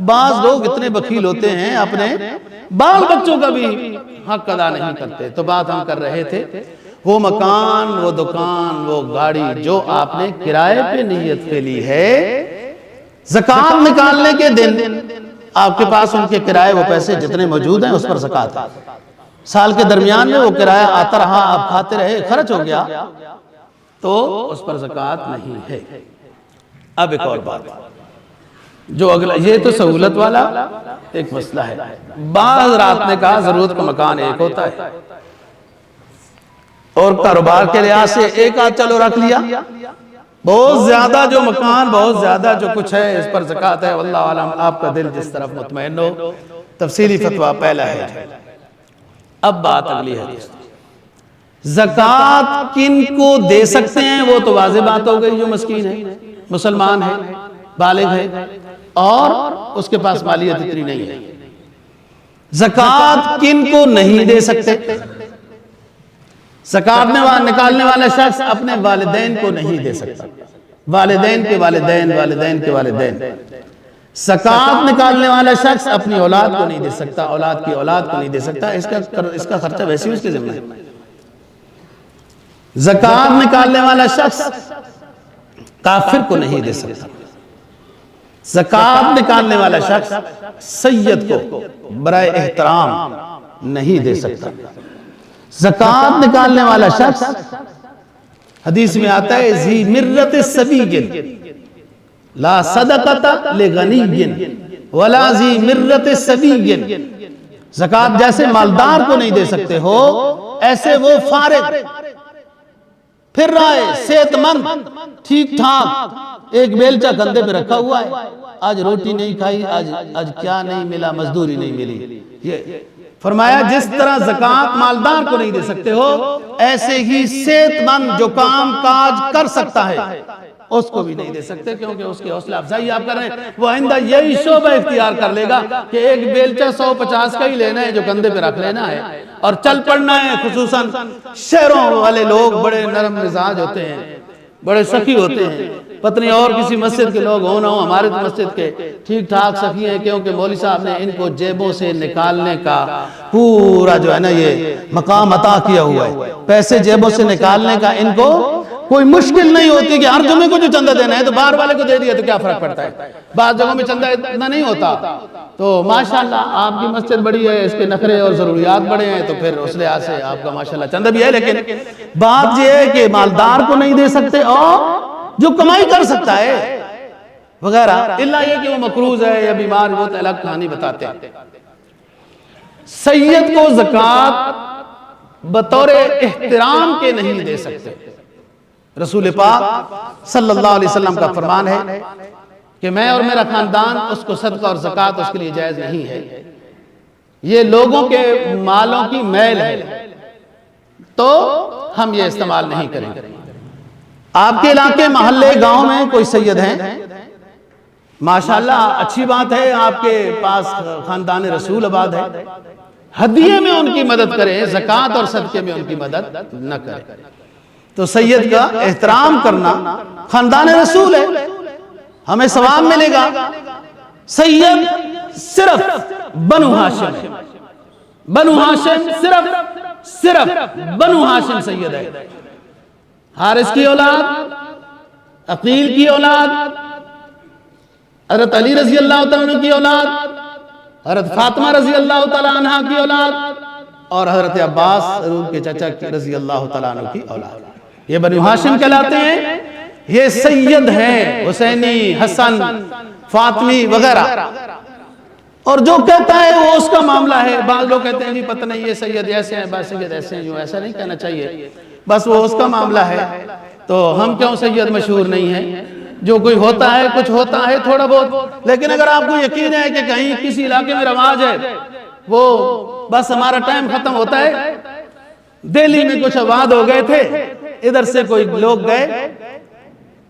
بعض لوگ اتنے بخیل ہوتے ہیں، اپنے بال بچوں کا بھی حق ادا نہیں کرتے۔ تو بات ہم کر رہے تھے، وہ مکان، وہ دکان، وہ گاڑی جو آپ نے کرائے پہ نیت کے لی ہے، زکوٰۃ نکالنے کے دن آپ کے پاس ان کے کرائے وہ پیسے جتنے موجود ہیں اس پر زکوٰۃ ہے۔ سال کے درمیان میں وہ کرایہ آتا رہا، آپ کھاتے رہے، خرچ ہو گیا تو اس پر زکوٰۃ نہیں ہے۔ اب ایک اور بات جو اگلا، یہ تو سہولت والا ایک مسئلہ ہے۔ بعض رات نے کہا ضرورت کا مکان ایک ہوتا ہے اور کاروبار کے لحاظ سے ایک آدھ چلو رکھ لیا، بہت زیادہ جو مکان، بہت زیادہ جو کچھ ہے اس پر زکوٰۃ ہے۔ واللہ عالم، آپ کا دل جس طرف مطمئن ہو۔ تفصیلی فتویٰ پہلا ہے۔ اب بات اگلی ہے، زکوٰۃ کن کو دے سکتے ہیں؟ وہ تو واضح بات ہو گئی، جو مسکین ہے، مسلمان ہے، بالغ ہے اور اس کے پاس مالیت اتنی نہیں ہے۔ زکوٰۃ کن کو نہیں دے سکتے؟ زکوٰۃ نکالنے والا شخص اپنے والدین کو نہیں دے سکتا، والدین کے والدین، والدین کے والدین۔ زکوٰۃ نکالنے والا شخص اپنی اولاد کو نہیں دے سکتا، اولاد کی اولاد کو نہیں دے سکتا، اس کا خرچہ ویسے ہی اس کے ذمہ ہے۔ زکوٰۃ نکالنے والا شخص کافر کو نہیں دے سکتا، زکوٰۃ نکالنے والا شخص سید کو برائے احترام نہیں دے سکتا۔ زکوٰۃ نکالنے والا شخص، حدیث میں آتا ہے، ذی مرت السبی لا صدقۃ لغنی ولا ذی مرت السبی۔ زکوٰۃ جیسے مالدار کو نہیں دے سکتے ہو، ایسے وہ فارغ پھر رہا ہے، صحت مند، ٹھیک ٹھاک، ایک بیلچہ کندھے پہ رکھا ہوا ہے، آج روٹی نہیں کھائی، آج کیا نہیں ملا، مزدوری نہیں ملی۔ یہ فرمایا جس طرح زکوٰۃ مالدار کو نہیں دے سکتے ہو، ایسے ہی صحت مند جو کام کاج کر سکتا ہے اس کو بھی نہیں دے سکتے، کیونکہ اس کی حوصلہ افزائی آپ کر رہے ہیں۔ وہ آئندہ یہی شعبہ اختیار کر لے گا کہ ایک بیلچہ 150 کا ہی لینا ہے جو کندھے پہ رکھ لینا ہے اور چل پڑنا ہے۔ خصوصاً شہروں والے لوگ بڑے نرم مزاج ہوتے ہیں، بڑے سخی ہوتے ہیں، پتنی اور کسی مسجد کے لوگ ہوں نہ ہوں، ہمارے مسجد کے ٹھیک ٹھاک سخی ہیں، کیونکہ مولوی صاحب نے ان کو جیبوں سے نکالنے کا پورا جو ہے نا یہ مقام عطا کیا ہوا ہے۔ پیسے جیبوں سے نکالنے کا ان کو کوئی مشکل نہیں ہوتی کہ ہر جمعے کو جو چندہ دینا ہے تو باہر والے کو دے دیا تو کیا فرق پڑتا ہے۔ بعض جگہوں میں چندہ اتنا نہیں ہوتا، تو ماشاءاللہ آپ کی مسجد بڑی ہے، اس کے نخرے اور ضروریات بڑے ہیں، تو پھر اس لحاظ سے آپ کا ماشاءاللہ چندہ بھی ہے، لیکن بات یہ ہے کہ مالدار کو نہیں دے سکتے اور جو کمائی کر سکتا ہے وغیرہ، اللہ یہ کہ وہ مقروض ہے یا بیمار، وہ الگ کہانی بتاتے ہیں۔ سید کو زکوٰۃ بطور احترام کے نہیں دے سکتے۔ رسول پاک صلی اللہ علیہ وسلم کا فرمان ہے کہ میں اور میرا خاندان اس کو صدقہ اور زکوٰۃ اس کے لیے جائز نہیں ہے، یہ لوگوں کے مالوں کی میل ہے، تو ہم یہ استعمال نہیں کریں گے۔ آپ کے علاقے، محلے، گاؤں میں کوئی سید ہیں، ماشاءاللہ اچھی بات ہے، آپ کے پاس خاندان رسول آباد ہے، ہدیے میں ان کی مدد کریں، زکوٰۃ اور صدقے میں ان کی مدد نہ کریں۔ تو سید کا احترام کرنا، خاندان رسول ہے، ہمیں ثواب ملے گا۔ سید صرف بنو ہاشم ہے، بنو ہاشم صرف بنو ہاشم سید ہے۔ حارث کی اولاد، عقیل کی اولاد، حضرت علی رضی اللہ تعالیٰ عنہ کی اولاد، حضرت فاطمہ رضی اللہ تعالیٰ عنہ کی اولاد اور حضرت عباس حضور کے چچا رضی اللہ تعالیٰ عنہ کی اولاد، یہ بنو ہاشم کہلاتے ہیں، یہ سید ہیں، حسینی، حسن، فاطمی وغیرہ۔ اور جو کہتا ہے وہ اس کا معاملہ ہے۔ بعض لوگ کہتے ہیں جی پتہ نہیں یہ سید ایسے ہیں، بعض سید ایسے ہیں، جو ایسا نہیں کہنا چاہیے، بس وہ اس کا معاملہ ہے، تو ہم کیوں سید مشہور نہیں ہیں؟ جو کوئی ہوتا ہے، کچھ ہوتا ہے تھوڑا بہت، لیکن اگر آپ کو یقین ہے کہ کہیں کسی علاقے میں رواج ہے، وہ بس ہمارا ٹائم ختم ہوتا ہے، دہلی میں کچھ آباد ہو گئے تھے، ادھر سے کوئی لوگ گئے،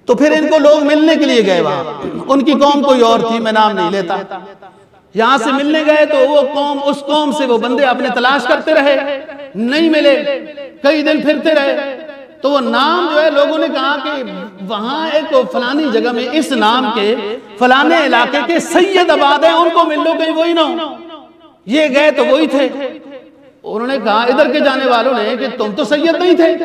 تو پھر ان کو لوگ ملنے کے لیے گئے وہاں، ان کی قوم کوئی اور تھی، میں نام نہیں لیتا، یہاں سے ملنے گئے تو وہ قوم، اس قوم سے وہ بندے اپنے تلاش کرتے رہے، نہیں ملے، کئی دن پھرتے رہے، تو وہ نام جو ہے لوگوں نے کہا کہ وہاں ایک فلانی جگہ میں اس نام کے فلانے علاقے کے سید آباد ہیں، ان کو مل لو کہیں وہی نہ ہو۔ یہ گئے تو وہی تھے، انہوں نے کہا ادھر کے جانے والوں نے کہ تم تو سید نہیں تھے،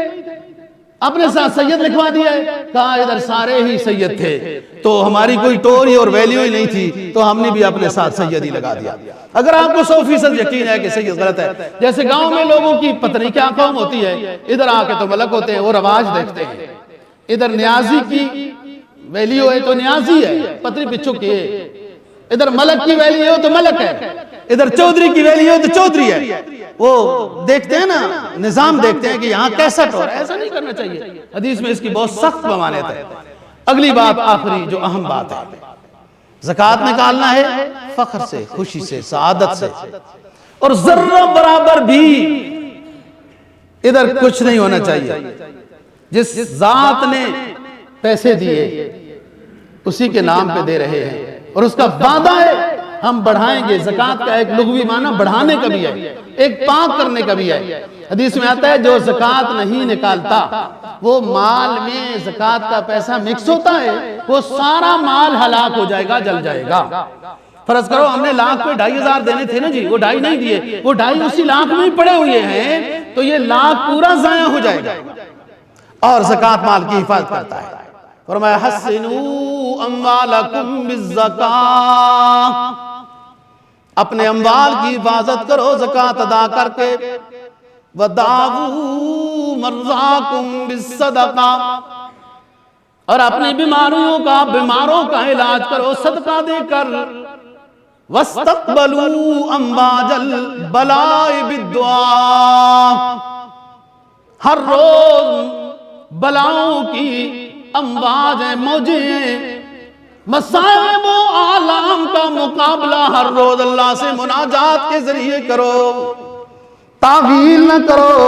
اپنے ساتھ سید لکھوا دیا ہے، کہا ادھر سارے ہی سید تھے، تو ہماری کوئی ٹوری اور ویلیو ہی نہیں تھی، تو ہم نے بھی اپنے ساتھ سید ہی لگا دیا۔ اگر آپ کو 100% یقین ہے کہ سید غلط ہے، جیسے گاؤں میں لوگوں کی پتہ نہیں کیا قوم ہوتی ہے، ادھر آ کے تو ملک ہوتے ہیں، وہ رواج دیکھتے ہیں، ادھر نیازی کی ویلیو ہے تو نیازی ہے، پتری پچھو کی ہے، ادھر ملک کی ویلیو ہو تو ملک ہے، ادھر چودھری کی ویلیو ہو تو چودھری ہے، وہ دیکھتے ہیں نا، نظام دیکھتے ہیں کہ یہاں کیسا ٹور ہے، ایسا نہیں کرنا چاہیے، حدیث میں اس کی بہت سخت ممانعت ہے۔ اگلی بات آخری جو اہم بات ہے، زکوٰۃ نکالنا ہے فخر سے، خوشی سے، سعادت سے، اور ذرہ برابر بھی ادھر کچھ نہیں ہونا چاہیے۔ جس ذات نے پیسے دیے اسی کے نام پہ دے رہے ہیں، اور اس کا وعدہ ہے ہم بڑھائیں گے۔ زکوٰۃ کا ایک لغوی معنی بڑھانے کا بھی ہے، ایک پاک کرنے کا بھی ہے۔ حدیث میں آتا ہے جو زکوٰۃ نہیں نکالتا، وہ مال میں زکوٰۃ کا پیسہ مکس ہوتا ہے، وہ سارا مال ہلاک ہو جائے گا، جل جائے گا۔ فرض کرو ہم نے لاکھ پہ 2,500 دینے تھے نا جی، وہ 2.5 نہیں دیے، وہ 2.5 اسی لاکھ میں ہی پڑے ہوئے ہیں، تو یہ لاکھ پورا ضائع ہو جائے گا۔ اور زکوٰۃ مال کی حفاظت کرتا ہے۔ فرمایا حسنوا اموالکم بالزکاۃ، اپنے اموال کی حفاظت کرو زکوٰۃ ادا کر کے۔ وداووا مرضاکم بالصدقہ، اور اپنی بیماریوں کا، بیماروں کا علاج کرو صدقہ دے کر۔ واستقبلوا امواج البلاء بالدعاء، ہر روز بلاؤں کی امواج ہیں، موجیں ہیں، مصائب و آلام کا مقابلہ ہر روز اللہ سے مناجات کے ذریعے کرو، تعویل نہ کرو۔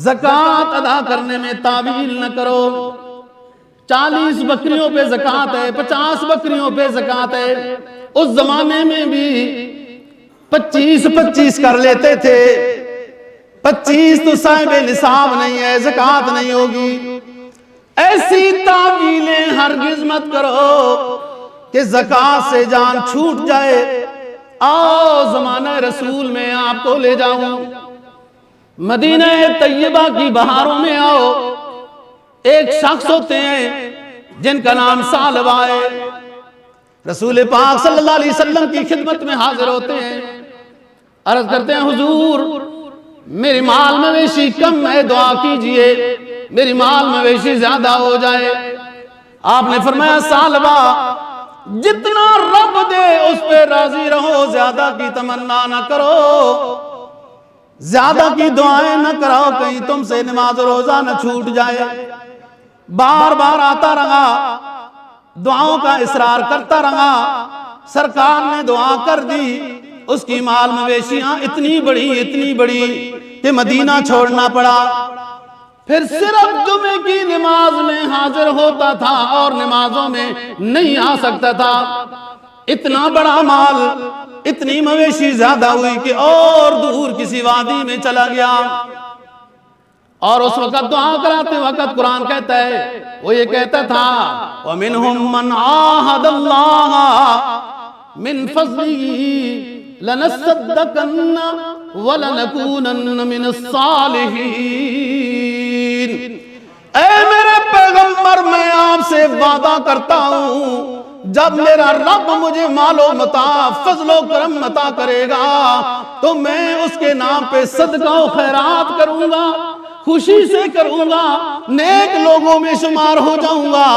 زکوٰۃ ادا کرنے میں تعویل نہ کرو۔ 40 بکریوں پہ زکوٰۃ ہے، 50 بکریوں پہ زکوٰۃ ہے۔ اس زمانے میں بھی 25 کر لیتے تھے۔ 25 تو صاحب نصاب نہیں ہے، زکوٰۃ نہیں ہوگی۔ ایسی تعویلیں ہرگز مت کرو کہ زکوٰۃ سے جان چھوٹ جائے۔ آؤ زمانہ رسول میں آپ کو لے جاؤں، مدینہ طیبہ کی بہاروں میں آؤ۔ ایک شخص ہوتے ہیں جن کا نام ثعلبہ ہے، رسول پاک صلی اللہ علیہ وسلم کی خدمت میں حاضر ہوتے ہیں، عرض کرتے ہیں حضور میری مال مویشی کم ہے، دعا کیجئے میری مال مویشی زیادہ ہو جائے۔ آپ نے فرمایا ثعلبہ جتنا رب دے اس پہ راضی رہو، زیادہ کی تمنا نہ کرو، زیادہ کی دعائیں نہ کراؤ، کہیں تم سے نماز و روزہ نہ چھوٹ جائے۔ بار بار آتا رہا، دعاؤں کا اصرار کرتا رہا، سرکار نے دعا کر دی، اس کی مال مویشیاں اتنی بڑی کہ مدینہ چھوڑنا پڑا۔ پھر صرف جمعے کی نماز میں حاضر ہوتا تھا اور نمازوں میں نہیں آ سکتا تھا۔ اتنا بڑا مال، اتنی مویشی زیادہ ہوئی کہ اور دور کسی وادی میں چلا گیا، اور اس وقت دعا کراتے وقت قرآن کہتا ہے، وہ یہ کہتا تھا وَمِنْهُمْ مَنْ عَاهَدَ اللَّهَ مِنْ فَضْلِهِ لَنَصَّدَّقَنَّ وَلَنَكُونَنَّ مِنَ الصَّالِحِينَ۔ اے میرے پیغمبر میں آپ سے وعدہ کرتا ہوں جب میرا رب مجھے مال و متاع، فضل و کرم عطا کرے گا تو میں اس کے نام پہ صدقہ و خیرات کروں گا، خوشی سے کروں گا، نیک لوگوں میں شمار ہو جاؤں گا۔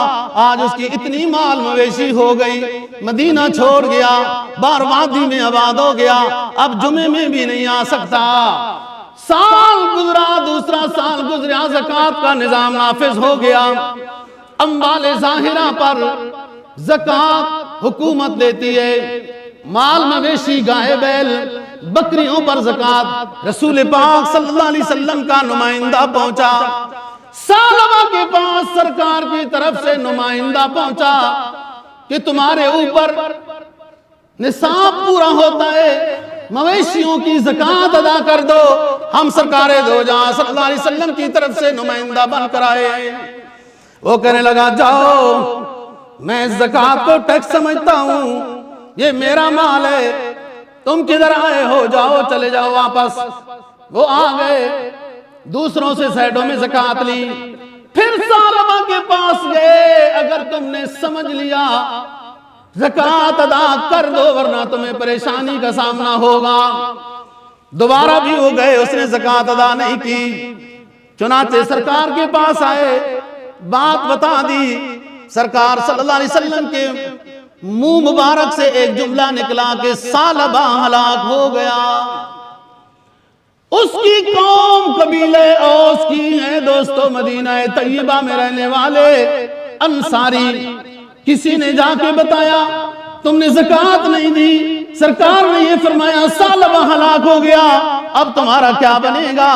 آج اس کی اتنی مال مویشی ہو گئی، مدینہ چھوڑ گیا، بار وادی میں آباد ہو گیا، اب جمعے میں بھی نہیں آ سکتا۔ سال گزرا، دوسرا سال گزرا، زکوٰۃ کا نظام نافذ ہو گیا، اموال ظاہرہ پر زکوٰۃ حکومت دیتی ہے، مال مویشی گائے بیل بکریوں پر زکوٰۃ۔ رسول پاک صلی اللہ علیہ وسلم کا نمائندہ پہنچا، ثعلبہ کے پاس سرکار کی طرف سے نمائندہ پہنچا کہ تمہارے اوپر نصاب پورا ہوتا ہے، مویشیوں کی زکوٰۃ ادا کر دو۔ ہم سرکار دو جہاں صلی اللہ علیہ وسلم کی طرف سے نمائندہ بن کر آئے۔ وہ کہنے لگا جاؤ، میں زکوٰۃ کو ٹیکس سمجھتا ہوں، یہ میرا مال ہے، تم کدھر آئے ہو، جاؤ چلے جاؤ واپس۔ وہ آ گئے، دوسروں سے سیڈوں میں زکوٰۃ لی، پھر ثعلبہ کے پاس گئے، اگر تم نے سمجھ لیا زکوٰۃ ادا کر دو ورنہ تمہیں پریشانی کا سامنا ہوگا۔ دوبارہ بھی ہو گئے، اس نے زکوٰۃ ادا نہیں کی، چنانچہ سرکار کے پاس آئے، بات بتا دی۔ سرکار صلی اللہ علیہ وسلم کے منہ مبارک سے ایک جملہ نکلا کہ ثعلبہ ہلاک ہو گیا۔ اس کی قوم قبیلے اوس کی ہیں دوستو، مدینہ طیبہ میں رہنے والے، انصاری کسی نے جا کے بتایا تم نے زکوٰۃ نہیں دی، سرکار نے یہ فرمایا سالبہ ہلاک ہو گیا، اب تمہارا کیا بنے گا؟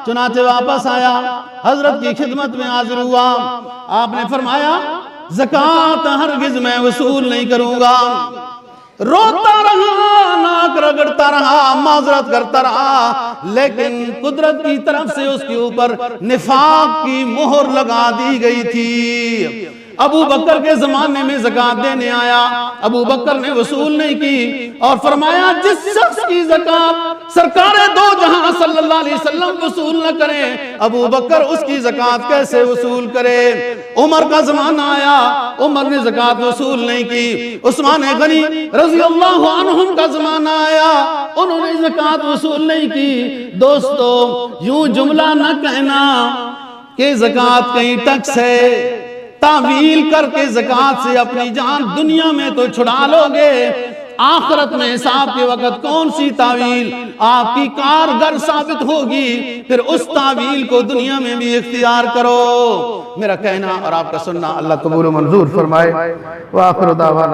چنانچہ واپس آیا، حضرت کی خدمت میں حاضر ہوا، آپ نے فرمایا زکوٰۃ ہرگز میں وصول نہیں کروں گا۔ روتا رہا، ناک رگڑتا رہا، معذرت کرتا رہا، لیکن قدرت کی طرف سے اس کے اوپر نفاق کی مہر لگا دی گئی تھی۔ ابو بکر کے زمانے میں زکوٰۃ دینے آیا، ابو بکر نے وصول نہیں کی اور فرمایا جس شخص کی زکوٰۃ سرکار دو جہاں صلی اللہ علیہ وسلم وصول نہ کریں، ابو بکر اس کی زکوٰۃ کیسے وصول کرے؟ عمر کا زمانہ آیا، عمر نے زکوٰۃ وصول نہیں کی۔ عثمان غنی رضی اللہ عنہم کا زمانہ آیا، انہوں نے زکوٰۃ وصول نہیں کی۔ دوستو یوں جملہ نہ کہنا کہ زکوٰۃ کہیں ٹیکس ہے، تعویل کر کے زکوٰۃ سے اپنی جان دنیا میں تو چھڑا لو گے، آخرت میں حساب کے وقت کون سی تعویل آپ کی کارگر ثابت ہوگی؟ پھر اس تعویل کو دنیا میں بھی اختیار کرو۔ میرا کہنا اور آپ کا سننا اللہ قبول و منظور فرمائے۔ وآخر دعوانا